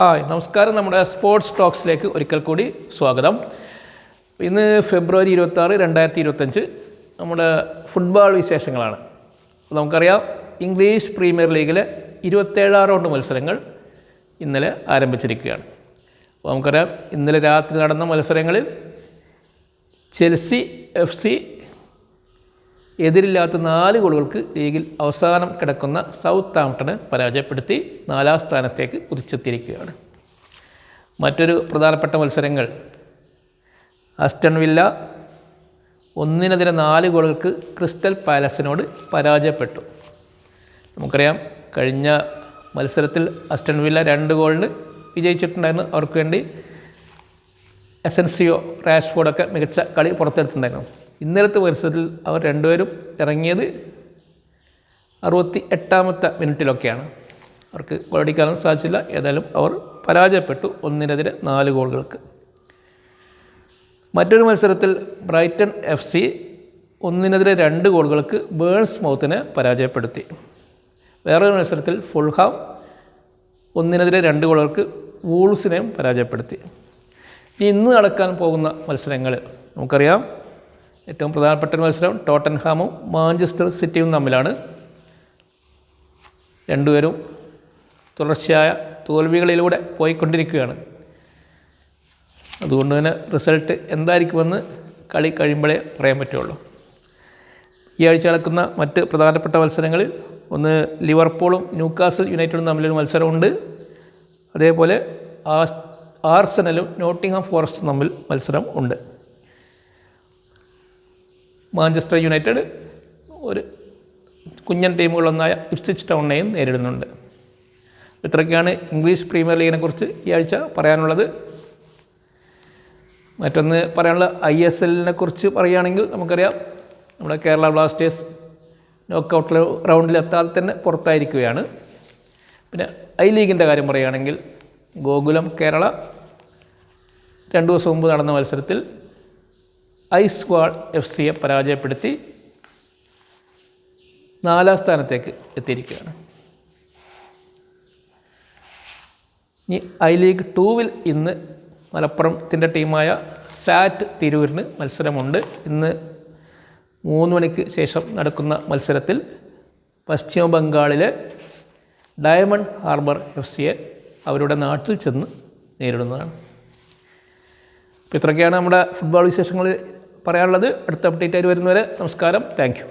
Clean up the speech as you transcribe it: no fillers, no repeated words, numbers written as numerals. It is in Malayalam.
ഹായ് നമസ്കാരം. നമ്മുടെ സ്പോർട്സ് ടോക്സിലേക്ക് ഒരിക്കൽ കൂടി സ്വാഗതം. ഇന്ന് ഫെബ്രുവരി 26, 2025 നമ്മുടെ ഫുട്ബോൾ വിശേഷങ്ങളാണ്. നമുക്കറിയാം, ഇംഗ്ലീഷ് പ്രീമിയർ ലീഗിലെ 27 റൗണ്ട് മത്സരങ്ങൾ ഇന്നലെ ആരംഭിച്ചിരിക്കുകയാണ്. അപ്പോൾ നമുക്കറിയാം, ഇന്നലെ രാത്രി നടന്ന മത്സരങ്ങളിൽ ചെൽസി FC എതിരില്ലാത്ത 4 ഗോളുകൾക്ക് ലീഗിൽ അവസാനം കിടക്കുന്ന സൗത്താംപ്ടനെ പരാജയപ്പെടുത്തി 4ാം സ്ഥാനത്തേക്ക് കുതിച്ചെത്തിയിരിക്കുകയാണ്. മറ്റൊരു പ്രധാനപ്പെട്ട മത്സരങ്ങൾ ആസ്റ്റൺ വില്ല 1-4 ഗോളുകൾക്ക് ക്രിസ്റ്റൽ പാലസിനോട് പരാജയപ്പെട്ടു. നമുക്കറിയാം, കഴിഞ്ഞ മത്സരത്തിൽ ആസ്റ്റൺ വില്ല 2 ഗോളിന് വിജയിച്ചിട്ടുണ്ടായിരുന്നു. അവർക്ക് വേണ്ടി എസൻസിയോ, റാഷ്ഫോർഡൊക്കെ മികച്ച കളി പുറത്തെടുത്തിട്ടുണ്ടായിരുന്നു. ഇന്നലത്തെ മത്സരത്തിൽ അവർ രണ്ടുപേരും ഇറങ്ങിയത് 68ാമത്തെ മിനിറ്റിലൊക്കെയാണ്. അവർക്ക് ഗോളടിക്കാനും സാധിച്ചില്ല. ഏതായാലും അവർ പരാജയപ്പെട്ടു 1-4 ഗോളുകൾക്ക്. മറ്റൊരു മത്സരത്തിൽ ബ്രൈറ്റൺ FC 1-2 ഗോളുകൾക്ക് ബേൺസ്മൗത്തിനെ പരാജയപ്പെടുത്തി. വേറൊരു മത്സരത്തിൽ ഫുൾഹാം 1-2 ഗോളുകൾക്ക് വൂൾസിനെയും പരാജയപ്പെടുത്തി. ഇന്ന് നടക്കാൻ പോകുന്ന മത്സരങ്ങൾ നമുക്കറിയാം. ഏറ്റവും പ്രധാനപ്പെട്ട മത്സരം ടോട്ടൻഹാമും മാഞ്ചസ്റ്റർ സിറ്റിയും തമ്മിലാണ്. രണ്ടുപേരും തുടർച്ചയായ തോൽവികളിലൂടെ പോയിക്കൊണ്ടിരിക്കുകയാണ്. അതുകൊണ്ട് തന്നെ റിസൾട്ട് എന്തായിരിക്കുമെന്ന് കളി കഴിയുമ്പോഴേ പറയാൻ പറ്റുള്ളൂ. ഈ ആഴ്ച നടക്കുന്ന മറ്റ് പ്രധാനപ്പെട്ട മത്സരങ്ങളിൽ ഒന്ന് ലിവർപൂളും ന്യൂകാസിൽ യുണൈറ്റഡും തമ്മിലൊരു മത്സരമുണ്ട്. അതേപോലെ ആർസനലും നോട്ടിംഗ്ഹാം ഫോറസ്റ്റും തമ്മിൽ മത്സരം ഉണ്ട്. മാഞ്ചസ്റ്റർ യുണൈറ്റഡ് ഒരു കുഞ്ഞൻ ടീമുകളൊന്നായ ഇപ്സ്വിച്ച് ടൗണിനെയും നേരിടുന്നുണ്ട്. ഇത്രയൊക്കെയാണ് ഇംഗ്ലീഷ് പ്രീമിയർ ലീഗിനെ കുറിച്ച് ഈ ആഴ്ച പറയാനുള്ളത്. മറ്റൊന്ന് പറയാനുള്ള ISLനെ കുറിച്ച് പറയുകയാണെങ്കിൽ നമുക്കറിയാം, നമ്മുടെ കേരള ബ്ലാസ്റ്റേഴ്സ് നോക്കൗട്ട് റൗണ്ടിലെത്താതെ തന്നെ പുറത്തായിരിക്കുകയാണ്. പിന്നെ ലീഗിൻ്റെ കാര്യം പറയുകയാണെങ്കിൽ ഗോകുലം കേരള 2 ദിവസം മുമ്പ് നടന്ന മത്സരത്തിൽ ഐസ്വാൾ FCയെ പരാജയപ്പെടുത്തി 4ാം സ്ഥാനത്തേക്ക് എത്തിയിരിക്കുകയാണ്. ഇനി ലീഗ് 2-ൽ ഇന്ന് മലപ്പുറത്തിൻ്റെ ടീമായ സാറ്റ് തിരൂരിന് മത്സരമുണ്ട്. ഇന്ന് 3 മണിക്ക് ശേഷം നടക്കുന്ന മത്സരത്തിൽ പശ്ചിമ ബംഗാളിലെ ഡയമണ്ട് ഹാർബർ FCയെ അവരുടെ നാട്ടിൽ ചെന്ന് നേരിടുന്നതാണ്. അപ്പോൾ ഇത്രയൊക്കെയാണ് നമ്മുടെ ഫുട്ബോൾ വിശേഷങ്ങൾ പറയാനുള്ളത്. അടുത്ത അപ്ഡേറ്റ് ആയിട്ട് വരുന്നവരെ നമസ്കാരം. Thank you.